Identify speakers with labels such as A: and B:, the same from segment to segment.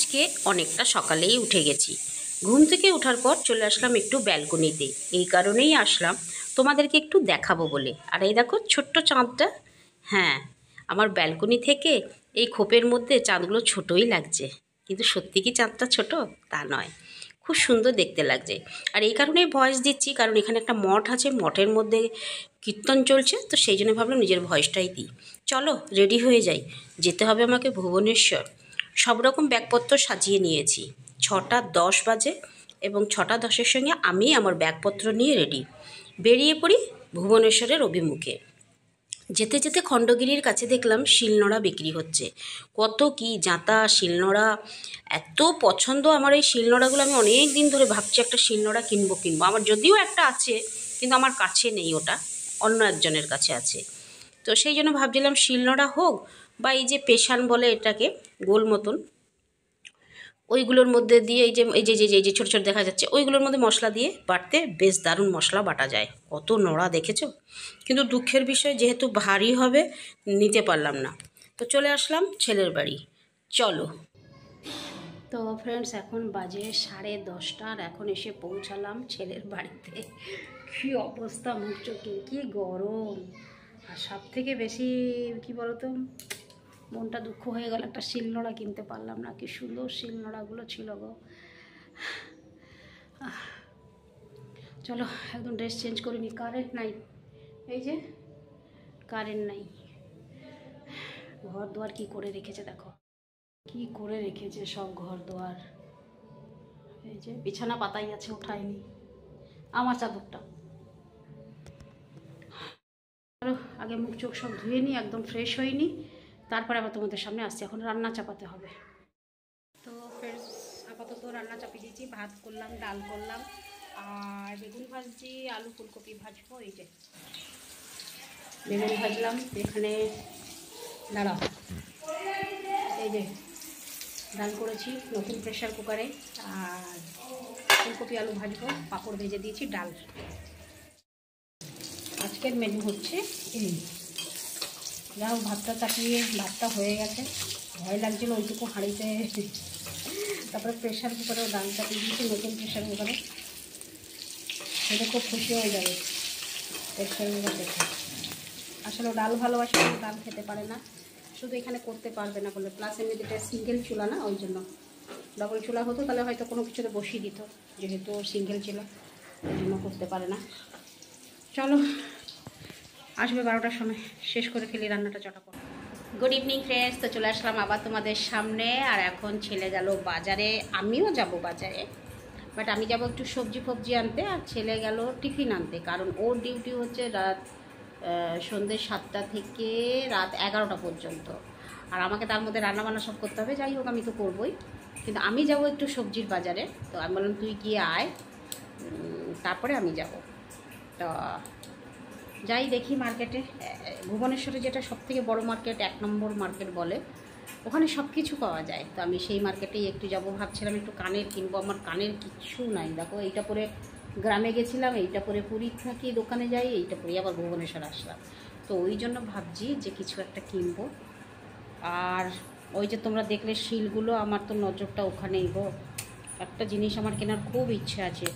A: আজকে অনেকটা সকালেই উঠে গেছি। ঘুম থেকে ওঠার পর চলে আসলাম একটু ব্যালকনিতে। এই কারণেই আসলাম তোমাদেরকে একটু দেখাবো বলে। আর এই দেখো ছোট্ট চাঁদটা। হ্যাঁ, আমার ব্যালকনি থেকে এই খোপের মধ্যে চাঁদগুলো ছোটই লাগছে, কিন্তু সত্যি কি চাঁদটা ছোট তা নয়, খুব সুন্দর দেখতে লাগছে। আর এই কারণেই ভয়েস দিচ্ছি, কারণ এখানে একটা মঠ আছে, মঠের মধ্যে কীর্তন চলছে, তো সেই জন্য ভাবলাম নিজের ভয়েসটাই দিই। চলো রেডি হয়ে যাই, যেতে হবে আমাকে ভুবনেশ্বর। সব রকম ব্যাগপত্র সাজিয়ে নিয়েছি। 6:10 বাজে এবং 6:10-এর সঙ্গে আমি আমার ব্যাগপত্র নিয়ে রেডি, বেরিয়ে পড়ি ভুবনেশ্বরের অভিমুখে। যেতে যেতে খণ্ডগিরির কাছে দেখলাম শিলনোড়া বিক্রি হচ্ছে। কত কি জাঁতা শিলনোড়া, এত পছন্দ আমার এই শিলনোড়াগুলো। আমি অনেক দিন ধরে ভাবছি একটা শিলনোড়া কিনবো। আমার যদিও একটা আছে, কিন্তু আমার কাছে নেই, ওটা অন্য একজনের কাছে আছে। তো সেই জন্য ভাবছিলাম শিলনোড়া হোক বা এই যে পেশান বলে এটাকে, গোল মতন, ওইগুলোর মধ্যে দিয়ে এই যে ছোটো ছোটো দেখা যাচ্ছে, ওইগুলোর মধ্যে মশলা দিয়ে বাটতে বেশ দারুণ মশলা বাটা যায়। কত নোড়া দেখেছো, কিন্তু দুঃখের বিষয় যেহেতু ভারী হবে নিতে পারলাম না, তো চলে আসলাম ছেলের বাড়ি। চলো। তো ফ্রেন্ডস, এখন বাজে 10:30, আর এখন এসে পৌঁছালাম ছেলের বাড়িতে। কী অবস্থা, মুখ চোখে কী গরম। আর সব থেকে বেশি কী বলতো, মনটা দুঃখ হয়ে গেল, একটা শিলনোড়া কিনতে পারলাম না। কি সুন্দর শিলনোড়াগুলো ছিল গো। চলো একদম ড্রেস চেঞ্জ করে নি। কারেন্ট নাই, এই যে কারেন্ট নাই। ঘর দুয়ার কী করে রেখেছে দেখো, কি করে রেখেছে সব ঘর দুয়ার। এই যে বিছানা পাতাই আছে, ওঠায়নি। আমার চাদরটা, চলো আগে মুখ চোখ সব ধুয়ে নিই, একদম ফ্রেশ হয়নি, তারপরে আবার তোমাদের সামনে আসছি। এখন রান্না চাপাতে হবে। তো ফ্রেন্ডস, আপাতত রান্না চাপিয়ে দিয়েছি। ভাত করলাম, ডাল করলাম, আর বেগুন ভাজছি, আলু ফুলকপি ভাজবো। এই যে বেগুন ভাজলাম, এখানে দাঁড়াও, এই যে ডাল করেছি নতুন প্রেশার কুকারে, আর ফুলকপি আলু ভাজবো, পাঁপড় ভেজে দিয়েছি, ডাল। আজকের মেনু হচ্ছে এই। যাও ভাতটা চাপিয়ে, ভাতটা হয়ে গেছে, ভয় লাগছিলো ওইটুকু হাঁড়িতে। তারপরে প্রেশার কুকারেও ডাল চাপিয়ে দিয়েছি, নতুন প্রেশার কুকারে। সেটা খুব খুশি হয়ে যাবে প্রেশার কুকার দেখে। আসলে ডাল ভালোবাসে, ডাল খেতে পারে না, শুধু এখানে করতে পারবে না বলে। প্লাস এমনি এটা সিঙ্গেল চুলা না, ওই জন্য। ডবল চুলা হতো তাহলে হয়তো কোনো কিছুতে বসিয়ে দিত, যেহেতু সিঙ্গেল চুলা ওই জন্য করতে পারে না। চলো, আসবে 12টার সময়, শেষ করে ফেলি রান্নাটা চটাপট। গুড ইভিনিং ফ্রেন্ডস, তো চলে আসলাম আবার তোমাদের সামনে। আর এখন ছেলে গেল বাজারে, আমিও যাব বাজারে, বাট আমি যাব একটু সবজি ফবজি আনতে, আর ছেলে গেল টিফিন আনতে। কারণ ওর ডিউটি হচ্ছে রাত সন্ধ্যে 7টা থেকে রাত 11টা পর্যন্ত, আর আমাকে তার মধ্যে রান্নাবান্না সব করতে হবে। যাই হোক, আমি তো করবই, কিন্তু আমি যাব একটু সবজির বাজারে। তো আমি বললাম তুই গিয়ে আয়, তারপরে আমি যাব। তো যাই দেখি মার্কেটে, ভুবনেশ্বরে যেটা সবথেকে বড় মার্কেট, 1 নম্বর মার্কেট বলে, ওখানে সব কিছু পাওয়া যায়। তো আমি সেই মার্কেটেই একটু যাব ভাবছিলাম। একটু কানের কিনবো, আমার কানের কিচ্ছু নাই। দেখো এইটা পরে গ্রামে গেছিলাম, এইটা পরে পুরী থাকি দোকানে যাই, এইটা পরে আবার ভুবনেশ্বর আসলাম। তো ওই জন্য ভাবছি যে কিছু একটা কিনবো। আর ওই যে তোমরা দেখলে শিলগুলো, আমার তো নজরটা ওখানেই গো। একটা জিনিস আমার কেনার খুব ইচ্ছে আছে,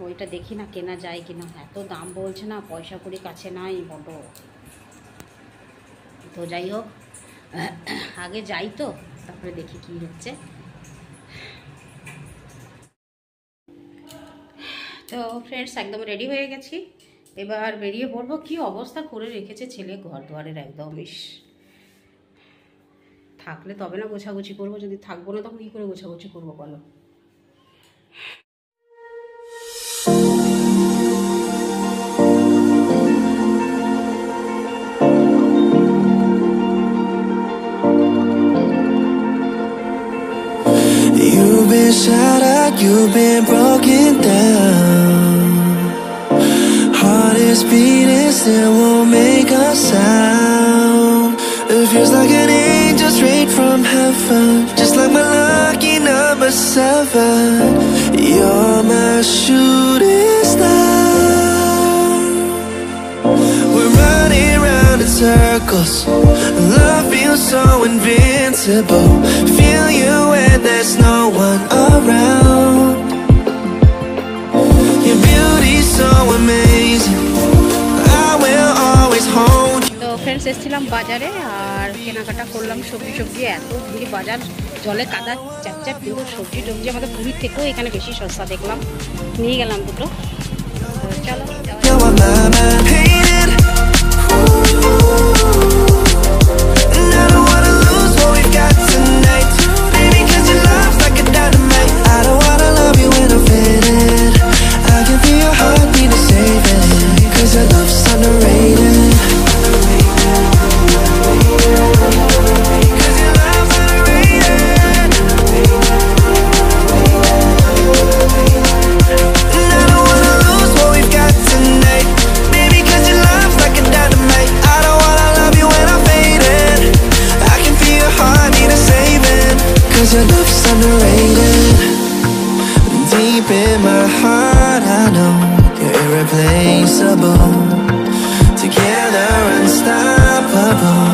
A: ওইটা দেখি না কেনা যায় কিনা। এত দাম বলছে না, পয়সা কড়ি কাছে নাই বড়। তো যাই হোক, আগে যাই, তো তারপরে দেখি কি হচ্ছে। তো ফ্রেন্ডস, একদম রেডি হয়ে গেছি, এবার বেরিয়ে পড়বো। কি অবস্থা করে রেখেছে ছেলে ঘর দুয়ারের, একদম ইস। থাকলে তবে না গোছাগুছি করবো, যদি থাকবো না তখন কী করে গোছাগুছি করবো বলো।
B: You've been shattered, you've been broken down. Heart is beating, still won't make a sound. It feels like an angel straight from heaven, just like my lucky number 7. You're my shooting star. We're running round in circles, love feels so invincible. Feel you when
A: এলাম বাজারে আর কেনাকাটা করলাম সবজি এত ভিড় বাজার জলে কাদা চাপচাপ, কিন্তু সবজি টবজি আমাদের পুরীর থেকেও এখানে বেশি সস্তা দেখলাম, নিয়ে গেলাম দুটো। চলো
B: in my heart, I know you're irreplaceable. Together, unstoppable.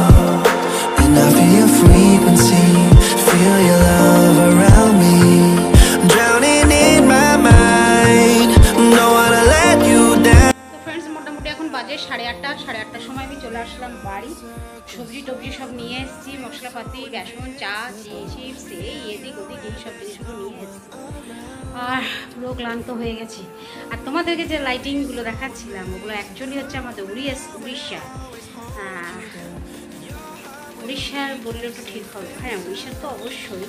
B: And I feel your frequency, feel your love around me. I'm drowning in my mind, don't wanna let you down.
A: তো ফ্রেন্ডস, মোটামুটি এখন বাজে 8:30, 8:30টার সময় আমি চলে আসলাম বাড়ি। সবজি টবজি সব নিয়ে এসেছি, মশলাপাতি, বেসন, চা, চিপস, এদিক ওদিক এই সব জিনিসগুলো নিয়ে এসেছি। আর পুরো ক্লান্ত হয়ে গেছি। আর তোমাদেরকে যে লাইটিংগুলো দেখাচ্ছিলাম ওগুলো অ্যাকচুয়ালি হচ্ছে আমাদের উড়িষ্যার বললে একটু ঠিক হবে। হ্যাঁ, উড়িষ্যার তো অবশ্যই।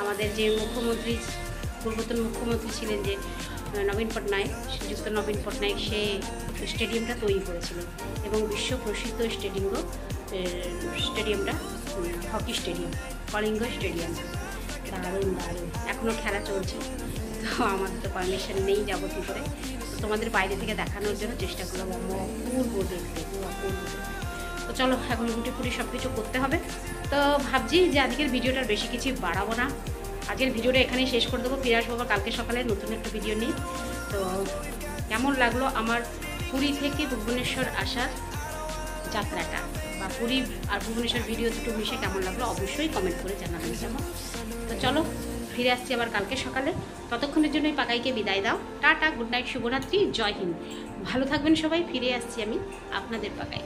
A: আমাদের যে মুখ্যমন্ত্রী, পূর্বতন মুখ্যমন্ত্রী ছিলেন যে নবীন পটনায়ক, শ্রীযুক্ত নবীন পটনায়ক, সে স্টেডিয়ামটা তৈরি করেছিলেন এবং বিশ্ব প্রসিদ্ধ স্টেডিয়ামটা হকি স্টেডিয়াম, কলিঙ্গ স্টেডিয়াম। দারুণ দারুণ, এখনও খেলা চলছে। তো আমাদের তো পারমিশন নেই, যাবো কী করে। তো তোমাদের বাইরে থেকে দেখানোর জন্য চেষ্টা করলাম। অপূর্ব দেখতে, অপূর্ব। তো চলো, এখন রুটি সব কিছু করতে হবে। তো ভাবছি যে আজকের ভিডিওটার বেশি কিছু বাড়াবো না, আজকের ভিডিওটা এখানেই শেষ করে দেবো। ফিরে আসবো কালকে সকালে নতুন একটা ভিডিও নিয়ে। তো কেমন লাগলো আমার পুরী থেকে ভুবনেশ্বর আসার যাত্রাটা, বা পুরী আর ভুবনেশ্বর ভিডিও দুটো মিশে কেমন লাগলো অবশ্যই কমেন্ট করে জানাবেন কেমন। তো চলো, ফিরে আসছি আবার কালকে সকালে। ততক্ষণের জন্যই পাকাইকে বিদায় দাও। টাটা, গুড নাইট, শুভরাত্রি, জয় হিন্দ। ভালো থাকবেন সবাই। ফিরে আসছি আমি আপনাদের পাকাই।